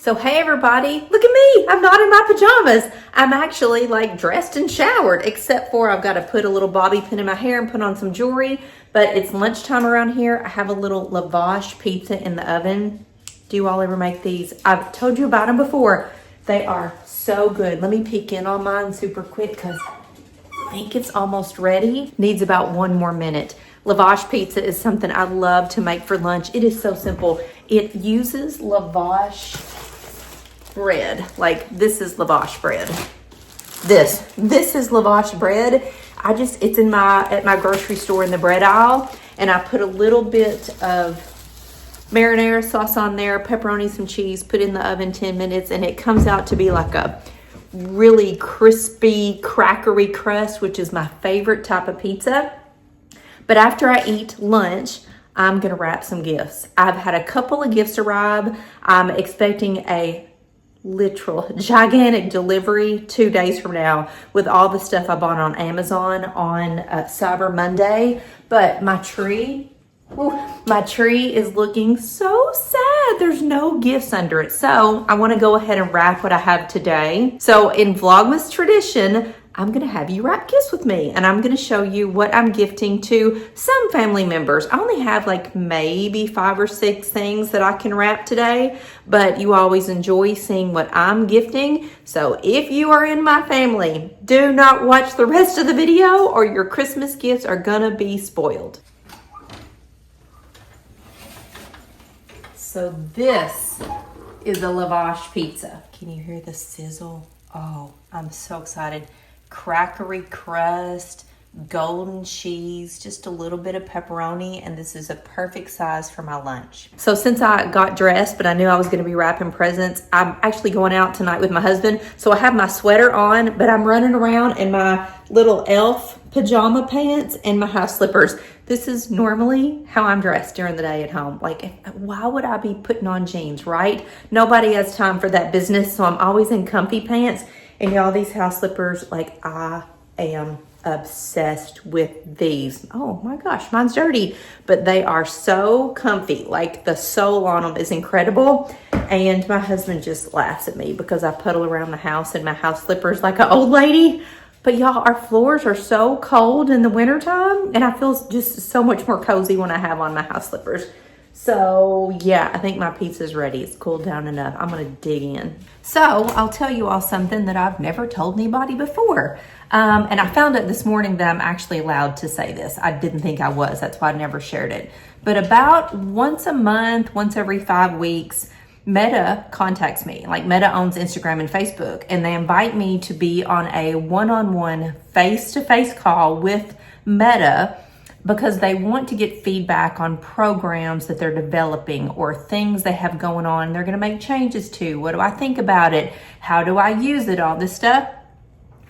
So hey everybody, look at me. I'm not in my pajamas. I'm actually like dressed and showered, except for I've got to put a little bobby pin in my hair and put on some jewelry. But it's lunchtime around here. I have a little lavash pizza in the oven. Do you all ever make these? I've told you about them before. They are so good. Let me peek in on mine super quick because I think it's almost ready. Needs about 1 more minute. Lavash pizza is something I love to make for lunch. It is so simple. It uses lavash bread. Like this is lavash bread. This is lavash bread. It's in at my grocery store in the bread aisle, and I put a little bit of marinara sauce on there, pepperoni, some cheese, put in the oven 10 minutes, and it comes out to be like a really crispy, crackery crust, which is my favorite type of pizza. But after I eat lunch, I'm gonna wrap some gifts. I've had a couple of gifts arrive. I'm expecting a literal gigantic delivery 2 days from now with all the stuff I bought on Amazon on Cyber Monday. But my tree is looking so sad. There's no gifts under it. So I want to go ahead and wrap what I have today. So in Vlogmas tradition, I'm going to have you wrap gifts with me, and I'm going to show you what I'm gifting to some family members. I only have like maybe 5 or 6 things that I can wrap today, but you always enjoy seeing what I'm gifting. So if you are in my family, do not watch the rest of the video or your Christmas gifts are going to be spoiled. So this is a lavash pizza. Can you hear the sizzle? Oh, I'm so excited. Crackery crust, golden cheese, just a little bit of pepperoni, and this is a perfect size for my lunch. So since I got dressed, but I knew I was going to be wrapping presents, I'm actually going out tonight with my husband. So I have my sweater on, but I'm running around in my little elf pajama pants and my house slippers. This is normally how I'm dressed during the day at home. Like, why would I be putting on jeans, right? Nobody has time for that business, so I'm always in comfy pants. And y'all, these house slippers, like, I am obsessed with these. Oh my gosh, mine's dirty, but they are so comfy. Like, the sole on them is incredible. And my husband just laughs at me because I puddle around the house in my house slippers like an old lady. But y'all, our floors are so cold in the wintertime, and I feel just so much more cozy when I have on my house slippers. So yeah, I think my pizza's ready. It's cooled down enough. I'm gonna dig in. So I'll tell you all something that I've never told anybody before. And I found out this morning that I'm actually allowed to say this. I didn't think I was, that's why I never shared it. But about once a month, once every 5 weeks, Meta contacts me. Like, Meta owns Instagram and Facebook, and they invite me to be on a one-on-one face-to-face call with Meta because they want to get feedback on programs that they're developing or things they have going on they're going to make changes to. What do I think about it? How do I use it? All this stuff.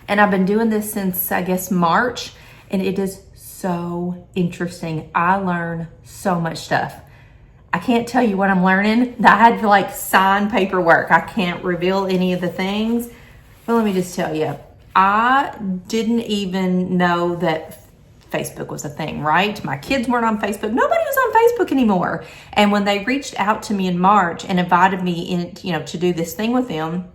And I've been doing this since, I guess, March, and it is so interesting. I learn so much stuff. I can't tell you what I'm learning. I had to like sign paperwork. I can't reveal any of the things. But let me just tell you, I didn't even know that Facebook was a thing, right? My kids weren't on Facebook. Nobody was on Facebook anymore. And when they reached out to me in March and invited me in, to do this thing with them,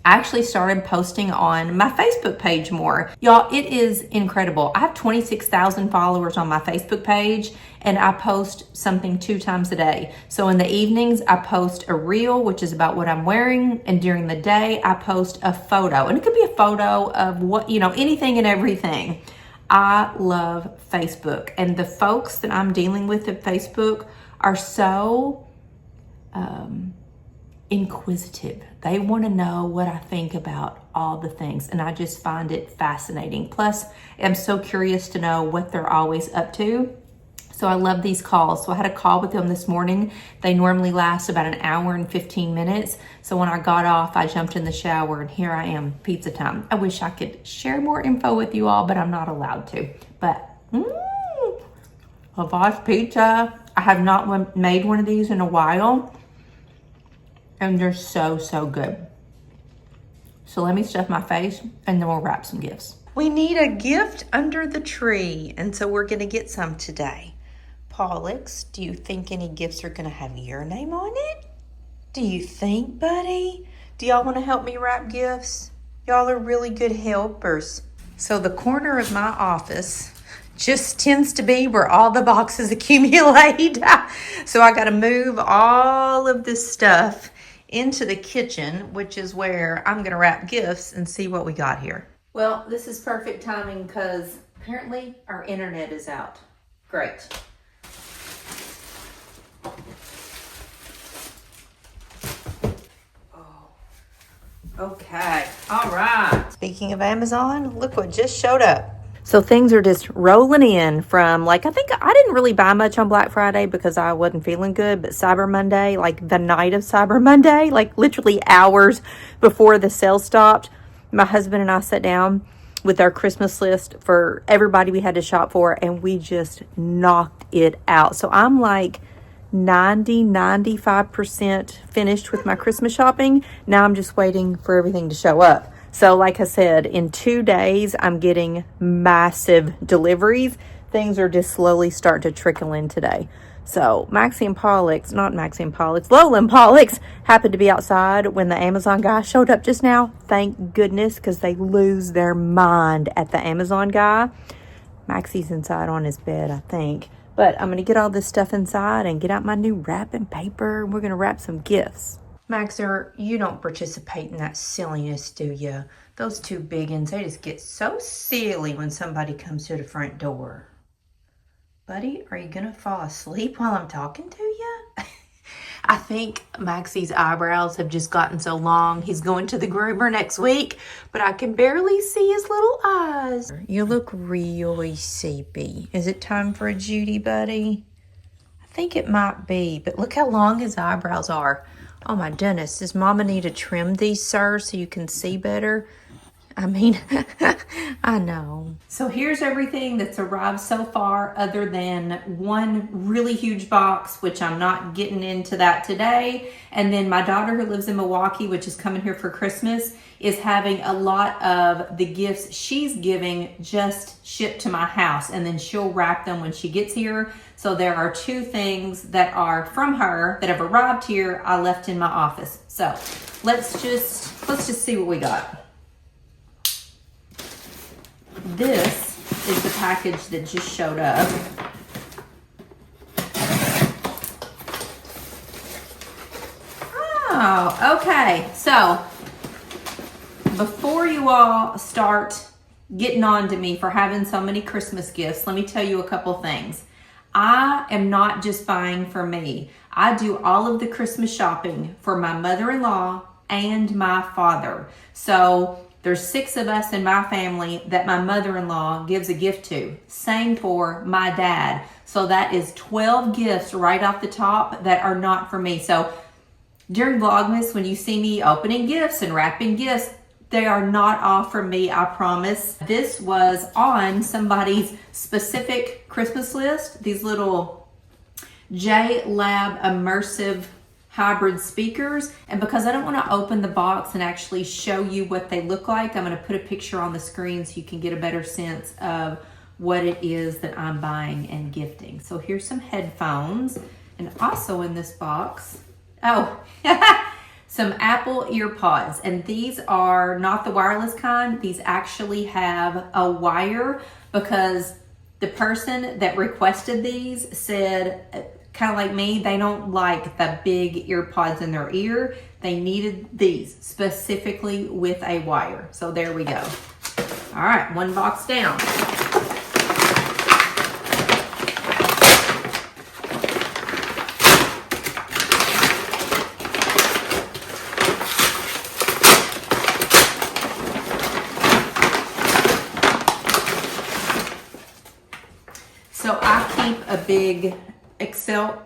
I actually started posting on my Facebook page more. Y'all, it is incredible. I have 26,000 followers on my Facebook page, and I post something 2 times a day. So in the evenings, I post a reel, which is about what I'm wearing, and during the day, I post a photo. And it could be a photo of what, anything and everything. I love Facebook, and the folks that I'm dealing with at Facebook are so inquisitive. They want to know what I think about all the things, and I just find it fascinating. Plus, I'm so curious to know what they're always up to. So I love these calls. So I had a call with them this morning. They normally last about an hour and 15 minutes. So when I got off, I jumped in the shower, and here I am, pizza time. I wish I could share more info with you all, but I'm not allowed to. But lavash pizza. I have not made one of these in a while, and they're so, so good. So let me stuff my face, and then we'll wrap some gifts. We need a gift under the tree, and so we're gonna get some today. Paulix, do you think any gifts are gonna have your name on it? do you think, buddy? Do y'all want to help me wrap gifts? Y'all are really good helpers. So the corner of my office just tends to be where all the boxes accumulate. So I got to move all of this stuff into the kitchen, which is where I'm going to wrap gifts and see what we got here. Well, this is perfect timing because apparently our internet is out. Great. Okay, all right. Speaking of Amazon, look what just showed up. So things are just rolling in from, like, I think I didn't really buy much on Black Friday because I wasn't feeling good, but Cyber Monday, like the night of Cyber Monday, like literally hours before the sale stopped, my husband and I sat down with our Christmas list for everybody we had to shop for, and we just knocked it out. So I'm like 95% finished with my Christmas shopping. Now I'm just waiting for everything to show up. So like I said, in 2 days, I'm getting massive deliveries. Things are just slowly starting to trickle in today. So Lola and Pollux happened to be outside when the Amazon guy showed up just now. Thank goodness, because they lose their mind at the Amazon guy. Maxie's inside on his bed, I think. But I'm going to get all this stuff inside and get out my new wrapping paper. We're going to wrap some gifts. Maxer, you don't participate in that silliness, do you? Those two big uns, they just get so silly when somebody comes to the front door. Buddy, are you going to fall asleep while I'm talking to you? I think Maxie's eyebrows have just gotten so long. He's going to the groomer next week, but I can barely see his little eyes. You look really sleepy. Is it time for a Judy, buddy? I think it might be, but look how long his eyebrows are. Oh my goodness, does Mama need to trim these, sir, so you can see better? I mean, I know. So here's everything that's arrived so far other than one really huge box, which I'm not getting into that today. And then my daughter who lives in Milwaukee, which is coming here for Christmas, is having a lot of the gifts she's giving just shipped to my house. And then she'll wrap them when she gets here. So there are 2 things that are from her that have arrived here I left in my office. So let's just see what we got. This is the package that just showed up. Oh, okay. So before you all start getting on to me for having so many Christmas gifts, let me tell you a couple things. I am not just buying for me. I do all of the Christmas shopping for my mother-in-law and my father. So there's 6 of us in my family that my mother-in-law gives a gift to. Same for my dad. So that is 12 gifts right off the top that are not for me. So during Vlogmas, when you see me opening gifts and wrapping gifts, they are not all for me, I promise. This was on somebody's specific Christmas list. These little J-Lab immersive hybrid speakers. And because I don't want to open the box and actually show you what they look like, I'm going to put a picture on the screen so you can get a better sense of what it is that I'm buying and gifting. So here's some headphones, and also in this box, some Apple earpods. And these are not the wireless kind. These actually have a wire because the person that requested these said, kind of like me, they don't like the big ear pods in their ear. They needed these specifically with a wire. So there we go. All right, 1 box down. So I keep a big Excel.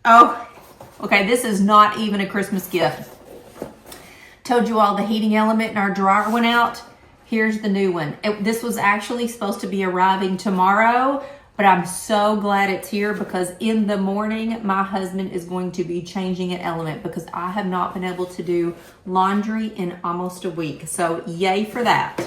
Oh, okay, this is not even a Christmas gift. Told you all the heating element in our dryer went out. Here's the new one. This was actually supposed to be arriving tomorrow, but I'm so glad it's here because in the morning, my husband is going to be changing an element because I have not been able to do laundry in almost a week. So yay for that.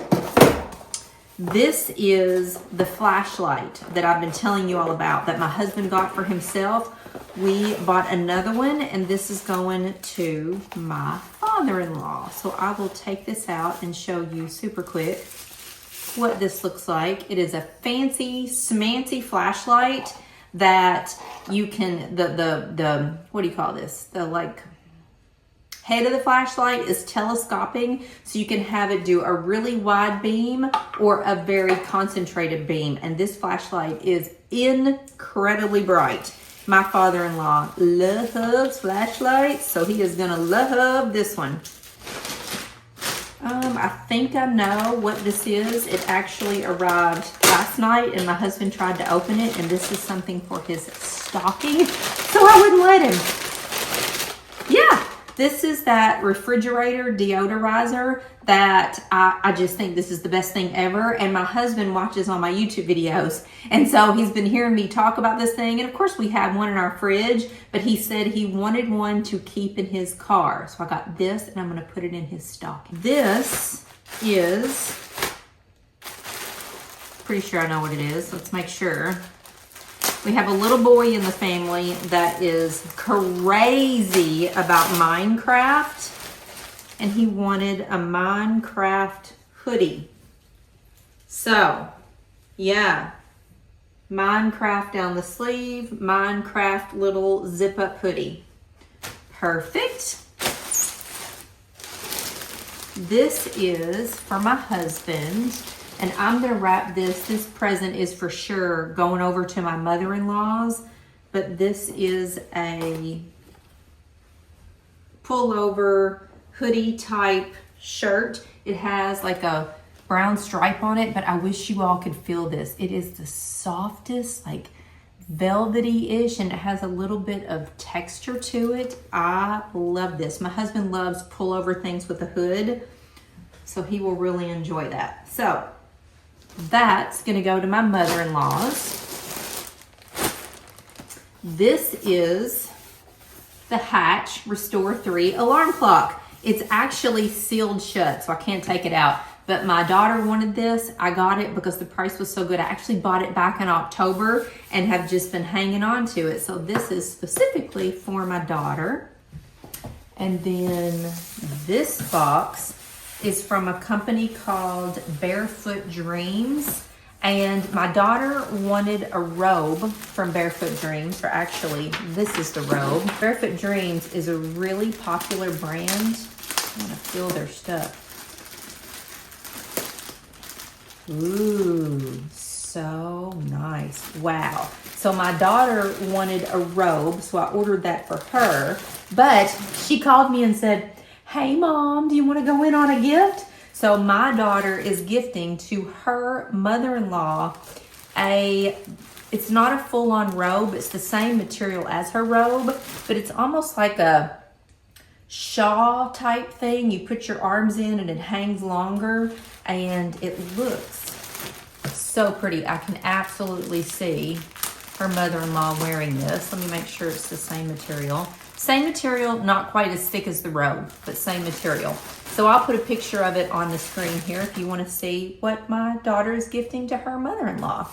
This is the flashlight that I've been telling you all about that my husband got for himself. we bought another one, and this is going to my father-in-law. So I will take this out and show you super quick what this looks like. It is a fancy smancy flashlight that you can, the what do you call this? The like head of the flashlight is telescoping, so you can have it do a really wide beam or a very concentrated beam. And this flashlight is incredibly bright. My father-in-law loves flashlights, so he is gonna love this one. I think I know what this is. It actually arrived last night, and my husband tried to open it, and this is something for his stocking, so I wouldn't let him. Yeah, this is that refrigerator deodorizer that I just think this is the best thing ever. And my husband watches all my YouTube videos, and so he's been hearing me talk about this thing. And of course we have one in our fridge, but he said he wanted one to keep in his car. So I got this, and I'm gonna put it in his stocking. This is, pretty sure I know what it is. Let's make sure. We have a little boy in the family that is crazy about Minecraft, and he wanted a Minecraft hoodie. So, yeah, Minecraft down the sleeve, Minecraft little zip-up hoodie. Perfect. This is for my husband. And I'm gonna wrap this. This present is for sure going over to my mother-in-law's, but this is a pullover hoodie type shirt. It has like a brown stripe on it, but I wish you all could feel this. It is the softest, like velvety-ish, and it has a little bit of texture to it. I love this. My husband loves pullover things with a hood, so he will really enjoy that. So that's gonna go to my mother-in-law's. This is the Hatch Restore 3 alarm clock. It's actually sealed shut, so I can't take it out. But my daughter wanted this. I got it because the price was so good. I actually bought it back in October and have just been hanging on to it. So this is specifically for my daughter. And then this box is from a company called Barefoot Dreams. And my daughter wanted a robe from Barefoot Dreams, or actually, this is the robe. Barefoot Dreams is a really popular brand. I want to feel their stuff. Ooh, so nice. Wow. So my daughter wanted a robe, so I ordered that for her. But she called me and said, "Hey Mom, do you want to go in on a gift?" So my daughter is gifting to her mother-in-law it's not a full-on robe. It's the same material as her robe, but it's almost like a shawl type thing. You put your arms in and it hangs longer, and it looks so pretty. I can absolutely see her mother-in-law wearing this. Let me make sure it's the same material. Same material, not quite as thick as the robe, but same material. So I'll put a picture of it on the screen here if you want to see what my daughter is gifting to her mother-in-law.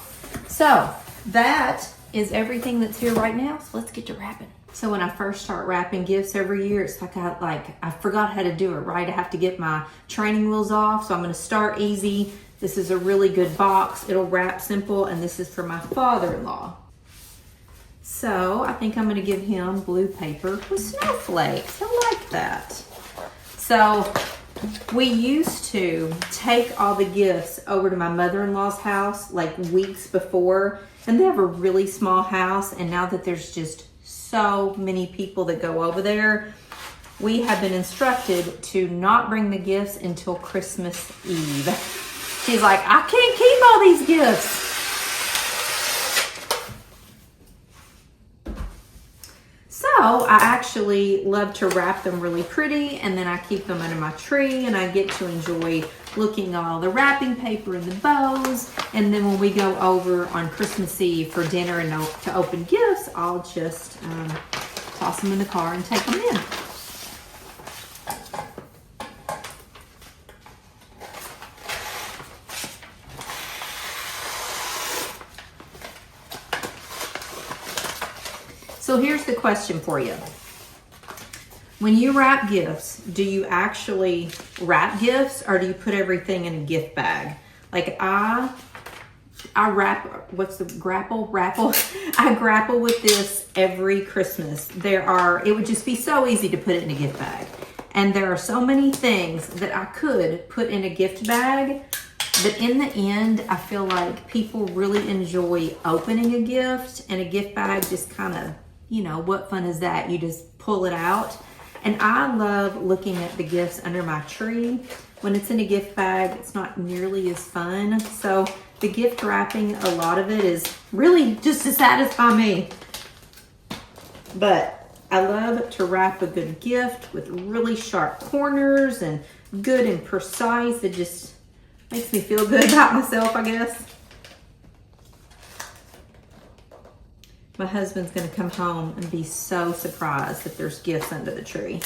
So that is everything that's here right now. So let's get to wrapping. So when I first start wrapping gifts every year, it's like I forgot how to do it, right? I have to get my training wheels off. So I'm going to start easy. This is a really good box. It'll wrap simple, and this is for my father-in-law. So I think I'm going to give him blue paper with snowflakes. I like that. So we used to take all the gifts over to my mother-in-law's house like weeks before, and they have a really small house, and now that there's just so many people that go over there, we have been instructed to not bring the gifts until Christmas Eve. She's like, "I can't keep all these gifts." So I actually love to wrap them really pretty, and then I keep them under my tree, and I get to enjoy looking at all the wrapping paper and the bows. And then when we go over on Christmas Eve for dinner and to open gifts, I'll just toss them in the car and take them in. So here's the question for you. When you wrap gifts, do you actually wrap gifts or do you put everything in a gift bag? Like I wrap, what's the grapple? I grapple with this every Christmas. It would just be so easy to put it in a gift bag. And there are so many things that I could put in a gift bag, but in the end, I feel like people really enjoy opening a gift, and a gift bag just kind of, you know, what fun is that? You just pull it out. And I love looking at the gifts under my tree. When it's in a gift bag, it's not nearly as fun. So the gift wrapping, a lot of it is really just to satisfy me. But I love to wrap a good gift with really sharp corners and good and precise. It just makes me feel good about myself, I guess. My husband's gonna come home and be so surprised that there's gifts under the tree.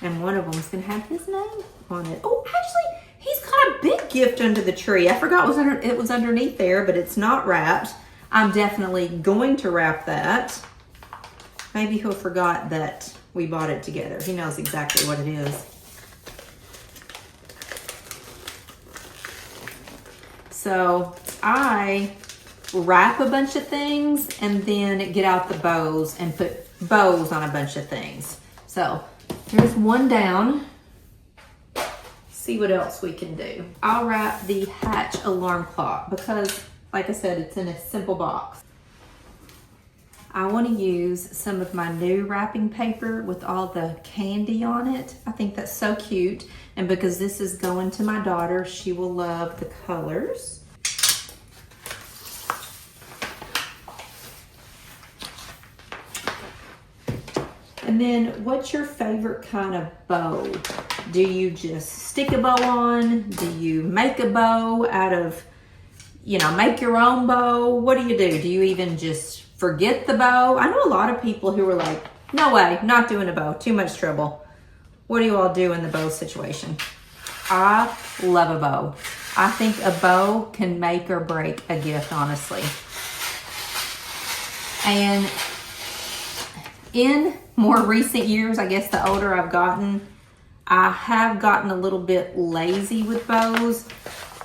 And one of them is gonna have his name on it. Oh, actually, he's got a big gift under the tree. I forgot it was underneath there, but it's not wrapped. I'm definitely going to wrap that. Maybe he'll forgot that we bought it together. He knows exactly what it is. So I wrap a bunch of things and then get out the bows and put bows on a bunch of things. So there's one down. See what else we can do. I'll wrap the hatch alarm clock because, like I said, it's in a simple box. I want to use some of my new wrapping paper with all the candy on it. I think that's so cute. And because this is going to my daughter, she will love the colors. And then what's your favorite kind of bow? Do you just stick a bow on? Do you make a bow out of, you know, make your own bow? What do? Do you even just forget the bow? I know a lot of people who are like, no way, not doing a bow, too much trouble. What do you all do in the bow situation? I love a bow. I think a bow can make or break a gift, honestly. And in more recent years, I guess the older I've gotten, I have gotten a little bit lazy with bows.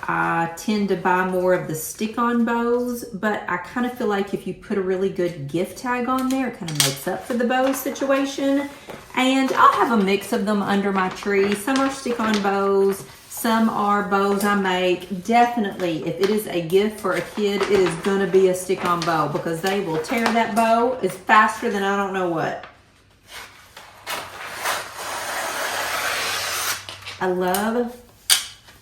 I tend to buy more of the stick-on bows, but I kind of feel like if you put a really good gift tag on there, it kind of makes up for the bow situation. And I'll have a mix of them under my tree. Some are stick-on bows, some are bows I make. Definitely, if it is a gift for a kid, it is going to be a stick-on bow because they will tear that bow. It's faster than I don't know what. I love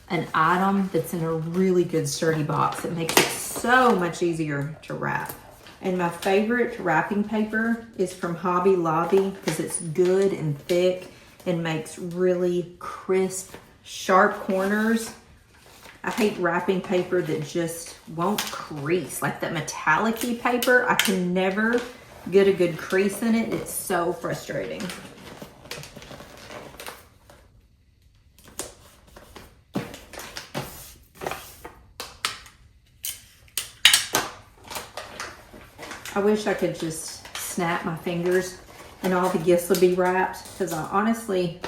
an item that's in a really good sturdy box. It makes it so much easier to wrap. And my favorite wrapping paper is from Hobby Lobby because it's good and thick and makes really crisp, sharp corners. I hate wrapping paper that just won't crease. Like that metallic-y paper, I can never get a good crease in it. It's so frustrating. I wish I could just snap my fingers and all the gifts would be wrapped because I honestly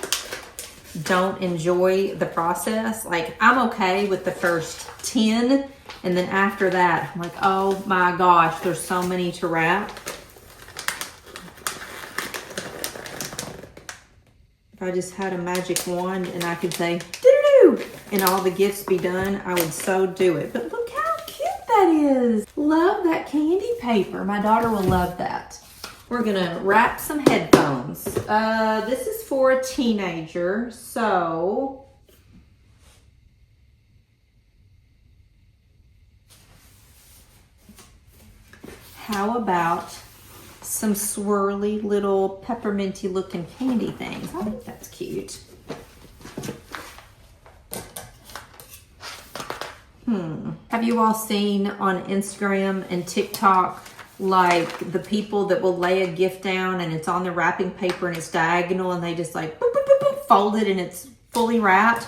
don't enjoy the process. Like, I'm okay with the first 10 and then after that, I'm like, oh my gosh, there's so many to wrap. If I just had a magic wand and I could say, doo-doo-doo, and all the gifts be done, I would so do it. But look how cute that is. Love that candy paper. My daughter will love that. We're gonna wrap some headphones. This is for a teenager, so how about some swirly little pepperminty looking candy things? I think that's cute. Have you all seen on Instagram and TikTok, like the people that will lay a gift down and it's on the wrapping paper and it's diagonal and they just like boop, boop, boop, boop, fold it and it's fully wrapped?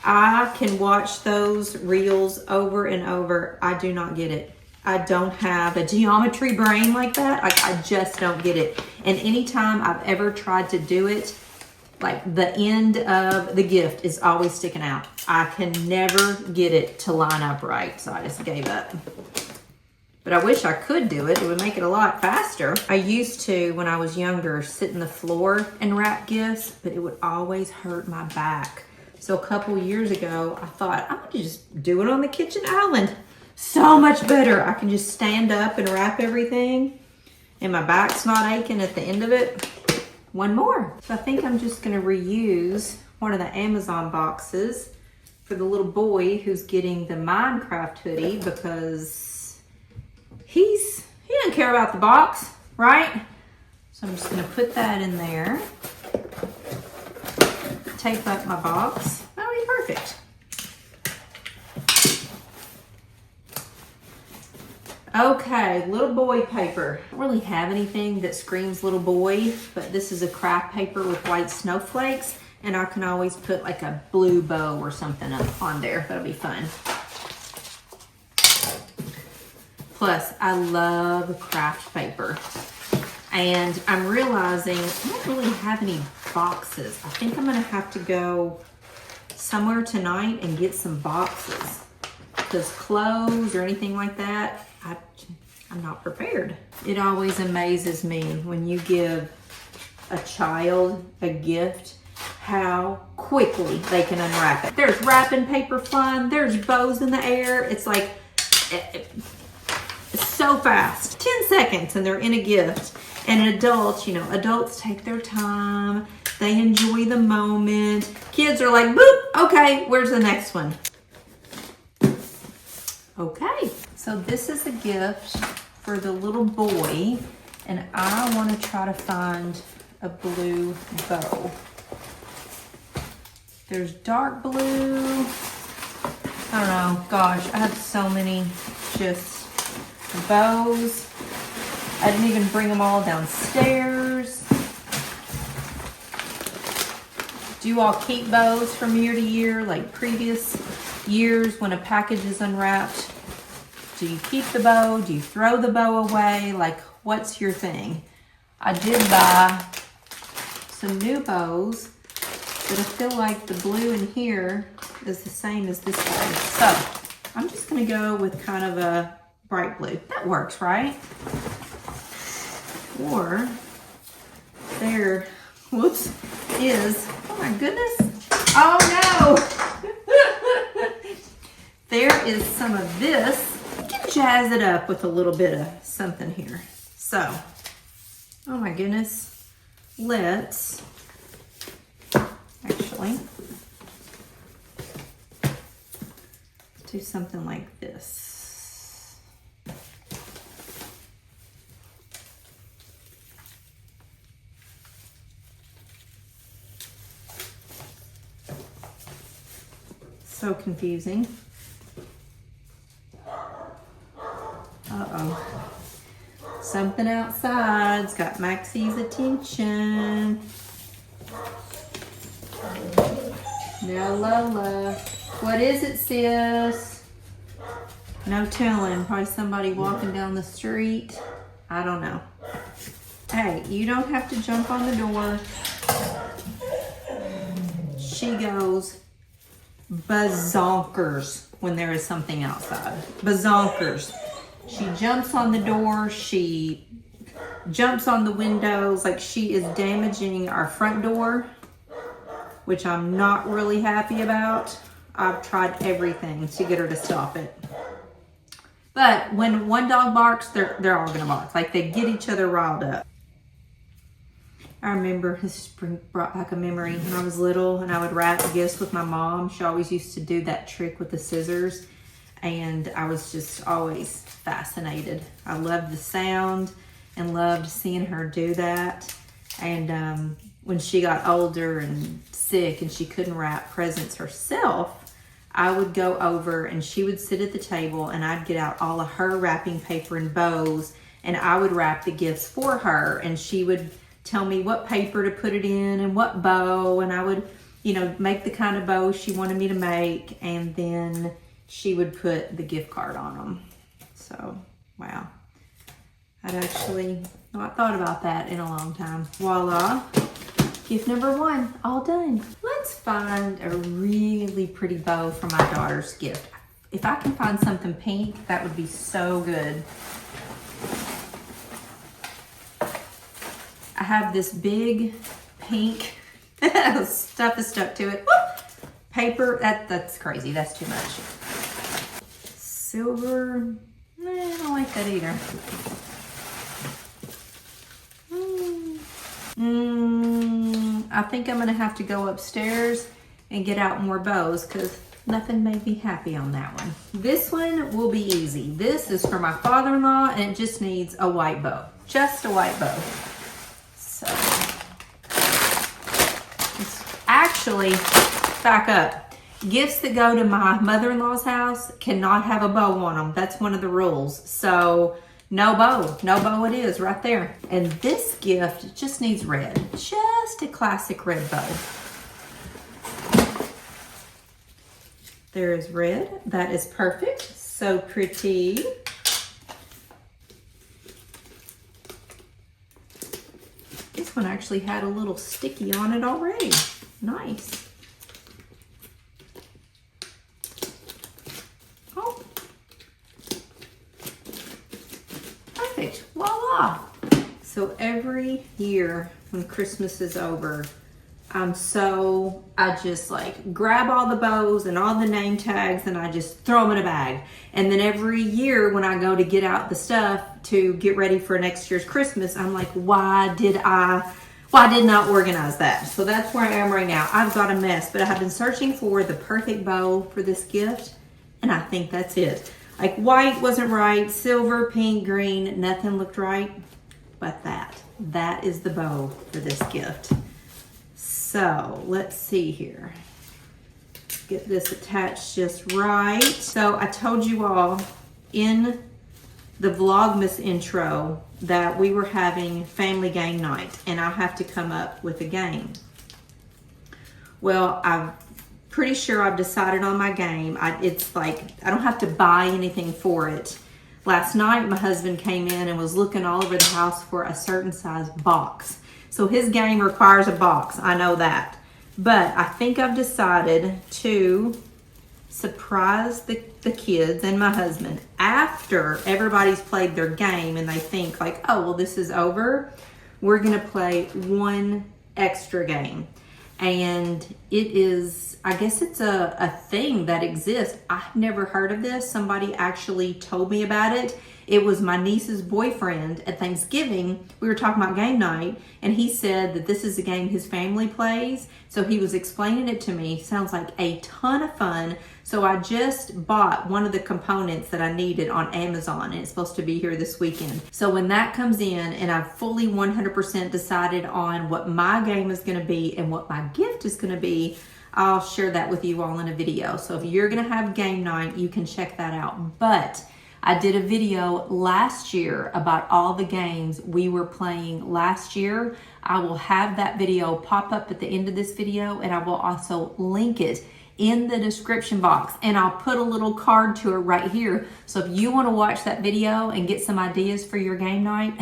I can watch those reels over and over. I do not get it. I don't have a geometry brain like that. Like, I just don't get it. And anytime I've ever tried to do it, like the end of the gift is always sticking out. I can never get it to line up right, so I just gave up. But I wish I could do it. It would make it a lot faster. I used to, when I was younger, sit in the floor and wrap gifts, but it would always hurt my back. So a couple years ago, I thought, I'm gonna just do it on the kitchen island. So much better. I can just stand up and wrap everything, and my back's not aching at the end of it. One more. So I think I'm just gonna reuse one of the Amazon boxes for the little boy who's getting the Minecraft hoodie, because he doesn't care about the box, right? So I'm just gonna put that in there. Tape up my box. That'll be perfect. Okay, little boy paper. I don't really have anything that screams little boy, but this is a craft paper with white snowflakes, and I can always put like a blue bow or something up on there. That'll be fun. Plus, I love craft paper. And I'm realizing I don't really have any boxes. I think I'm gonna have to go somewhere tonight and get some boxes, because clothes or anything like that, I'm not prepared. It always amazes me when you give a child a gift, how quickly they can unwrap it. There's wrapping paper fun, there's bows in the air. It's like, it's so fast. 10 seconds and they're in a gift. And an adult, you know, adults take their time. They enjoy the moment. Kids are like, boop, okay, where's the next one? Okay, so this is a gift for the little boy, and I want to try to find a blue bow. There's dark blue. I don't know, gosh, I have so many just bows. I didn't even bring them all downstairs. Do you all keep bows from year to year, like previous years when a package is unwrapped? Do you keep the bow? Do you throw the bow away? Like, what's your thing? I did buy some new bows, but I feel like the blue in here is the same as this one. So I'm just gonna go with kind of a bright blue. That works, right? Or there, whoops, is, oh my goodness, oh no! There is some of this. You can jazz it up with a little bit of something here. So, oh my goodness, let's actually do something like this. So confusing. Uh-oh. Something outside's got Maxie's attention. No, Lola. What is it, sis? No telling. Probably somebody walking down the street. I don't know. Hey, you don't have to jump on the door. She goes bazonkers when there is something outside. Bazonkers. She jumps on the door. She jumps on the windows. Like, she is damaging our front door, which I'm not really happy about. I've tried everything to get her to stop it. But when one dog barks, they're all gonna bark. Like, they get each other riled up. I remember, this brought back a memory when I was little and I would wrap gifts with my mom. She always used to do that trick with the scissors, and I was just always fascinated. I loved the sound and loved seeing her do that. And when she got older and sick and she couldn't wrap presents herself, I would go over and she would sit at the table and I'd get out all of her wrapping paper and bows, and I would wrap the gifts for her, and she would tell me what paper to put it in and what bow, and I would, you know, make the kind of bow she wanted me to make, and then she would put the gift card on them. So Wow. I'd actually not thought about that in a long time. Voila. Gift number 1, all done. Let's find a really pretty bow for my daughter's gift. If I can find something pink, that would be so good. I have this big pink stuff is stuck to it. Whoop! Paper, that's crazy. That's too much. Silver, I don't like that either. I think I'm gonna have to go upstairs and get out more bows because nothing made me happy on that one. This one will be easy. This is for my father-in-law and it just needs a white bow. Just a white bow. So, it's actually, back up. Gifts that go to my mother-in-law's house cannot have a bow on them. That's one of the rules. So, no bow it is right there. And this gift just needs red, just a classic red bow. There is red, that is perfect, so pretty. This one actually had a little sticky on it already, nice. Perfect, voila. So every year when Christmas is over, I just like grab all the bows and all the name tags and I just throw them in a bag. And then every year when I go to get out the stuff to get ready for next year's Christmas, I'm like, why didn't I organize that? So that's where I am right now. I've got a mess, but I have been searching for the perfect bow for this gift and I think that's it. Like white wasn't right, silver, pink, green, nothing looked right, but that is the bow for this gift. So let's see here. Get this attached just right. So I told you all in the Vlogmas intro that we were having family game night and I have to come up with a game. Well, I'm pretty sure I've decided on my game. It's like, I don't have to buy anything for it. Last night, my husband came in and was looking all over the house for a certain size box. So his game requires a box, I know that. But I think I've decided to surprise the kids and my husband after everybody's played their game and they think like, oh, well, this is over. We're gonna play one extra game. And it is, I guess it's a thing that exists. I've never heard of this. Somebody actually told me about it. It was my niece's boyfriend at Thanksgiving. We were talking about game night and he said that this is a game his family plays. So he was explaining it to me. Sounds like a ton of fun. So I just bought one of the components that I needed on Amazon and it's supposed to be here this weekend. So when that comes in and I've fully 100% decided on what my game is gonna be and what my gift is gonna be, I'll share that with you all in a video. So if you're gonna have game night, you can check that out. But I did a video last year about all the games we were playing last year. I will have that video pop up at the end of this video and I will also link it in the description box and I'll put a little card to it right here. So if you want to watch that video and get some ideas for your game night,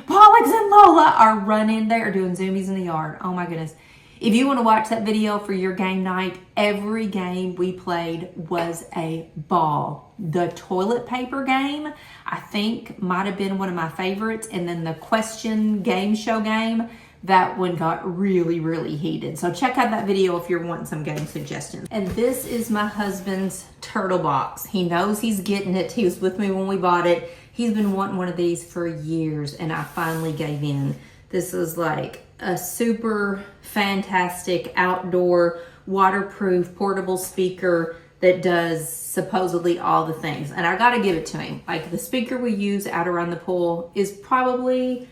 Pollux and Lola are running, they are doing zoomies in the yard. Oh my goodness. If you want to watch that video for your game night, every game we played was a ball. The toilet paper game, I think, might have been one of my favorites. And then the question game show game, that one got really, really heated. So check out that video if you're wanting some game suggestions. And this is my husband's turtle box. He knows he's getting it. He was with me when we bought it. He's been wanting one of these for years and I finally gave in. This is like a super fantastic outdoor waterproof portable speaker that does supposedly all the things. And I gotta give it to him. Like the speaker we use out around the pool is probably,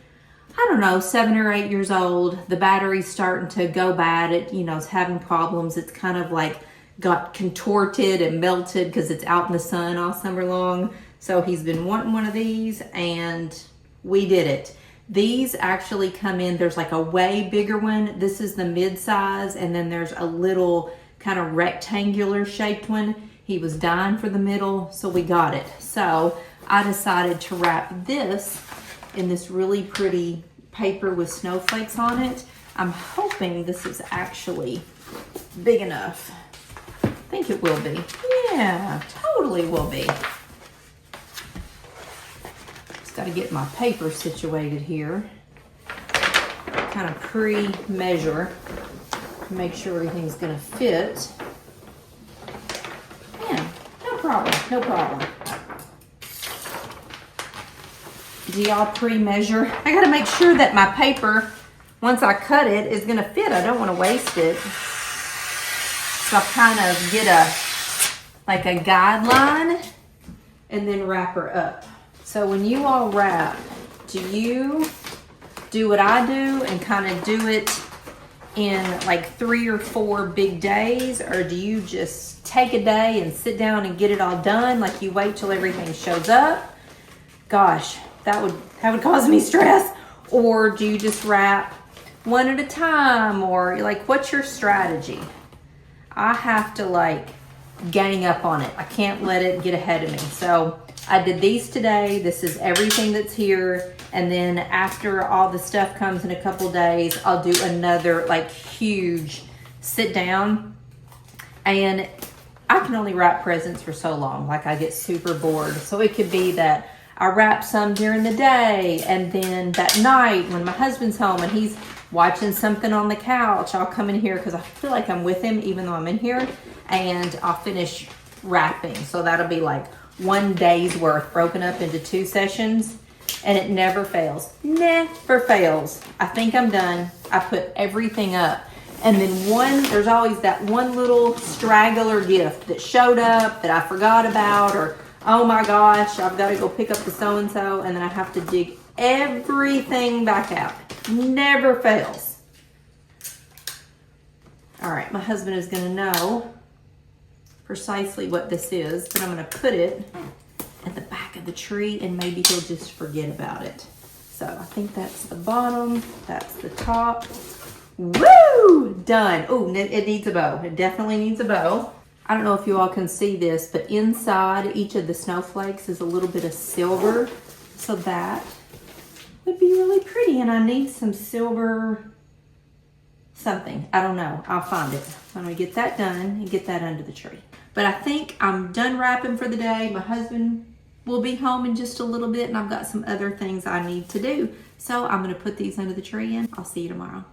I don't know, 7 or 8 years old. The battery's starting to go bad. It's having problems. It's kind of like got contorted and melted because it's out in the sun all summer long. So he's been wanting one of these and we did it. These actually come in, there's like a way bigger one. This is the mid-size and then there's a little kind of rectangular shaped one. He was dying for the middle, so we got it. So I decided to wrap this in this really pretty paper with snowflakes on it. I'm hoping this is actually big enough. I think it will be. Yeah, totally will be. Just got to get my paper situated here. Kind of pre-measure to make sure everything's going to fit. Yeah, no problem, no problem. Do y'all pre-measure? I got to make sure that my paper, once I cut it, is going to fit. I don't want to waste it. So I'll kind of get like a guideline and then wrap her up. So when you all wrap, do you do what I do and kind of do it in like 3 or 4 big days, or do you just take a day and sit down and get it all done, like you wait till everything shows up? Gosh, that would cause me stress. Or do you just wrap one at a time, or like, what's your strategy? I have to like gang up on it. I can't let it get ahead of me. So I did these today. This is everything that's here. And then after all the stuff comes in a couple days, I'll do another like huge sit down. And I can only wrap presents for so long. Like, I get super bored. So it could be that I wrap some during the day, and then that night when my husband's home and he's watching something on the couch, I'll come in here because I feel like I'm with him even though I'm in here, and I'll finish wrapping. So that'll be like 1 day's worth broken up into 2 sessions, and it never fails. Never fails. I think I'm done. I put everything up. And then there's always that one little straggler gift that showed up that I forgot about, or oh my gosh, I've got to go pick up the so-and-so, and then I have to dig everything back out. Never fails. All right, my husband is going to know precisely what this is, but I'm going to put it at the back of the tree, and maybe he'll just forget about it. So I think that's the bottom, that's the top. Woo! Done. Oh, it needs a bow. It definitely needs a bow. I don't know if you all can see this, but inside each of the snowflakes is a little bit of silver. So that would be really pretty. And I need some silver something. I don't know. I'll find it. I'm going to get that done and get that under the tree. But I think I'm done wrapping for the day. My husband will be home in just a little bit, and I've got some other things I need to do. So I'm going to put these under the tree, and I'll see you tomorrow.